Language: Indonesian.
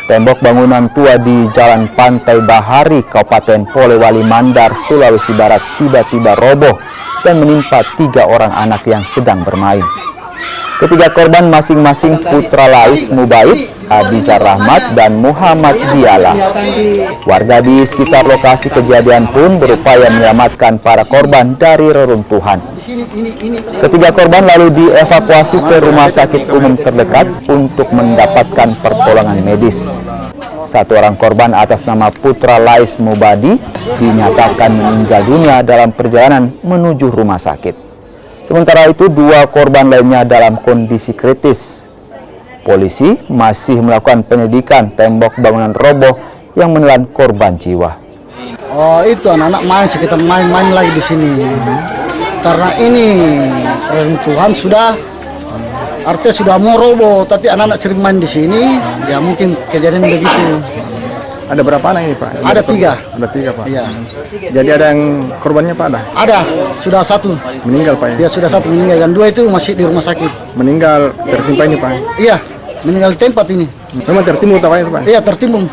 Tembok bangunan tua di Jalan Pantai Bahari, Kabupaten Polewali Mandar, Sulawesi Barat tiba-tiba roboh dan menimpa 3 orang anak yang sedang bermain. Ketiga korban masing-masing Putra Lais Mubaid, Abizar Rahmat, dan Muhammad Diala. Warga di sekitar lokasi kejadian pun berupaya menyelamatkan para korban dari reruntuhan. Ketiga korban lalu dievakuasi ke rumah sakit umum terdekat untuk mendapatkan pertolongan medis. 1 orang korban atas nama Putra Lais Mubadi dinyatakan meninggal dunia dalam perjalanan menuju rumah sakit. Sementara itu 2 korban lainnya dalam kondisi kritis. Polisi masih melakukan penyelidikan tembok bangunan roboh yang menelan korban jiwa. Oh, itu anak-anak main sekitar main-main lagi di sini. Karena ini reruntuhan sudah artinya sudah mau roboh, tapi anak-anak sering main di sini, ya mungkin kejadian begitu. Ada berapa anak ini, Pak? Ada 3. Ada 3, Pak? Iya. Jadi ada yang korbannya, Pak? Ada, sudah 1. Meninggal, Pak? Ya, sudah 1 meninggal, dan 2 itu masih di rumah sakit. Meninggal tertimpa ini, Pak? Iya, meninggal di tempat ini. Memang tertimbun, Pak? Iya, tertimbun.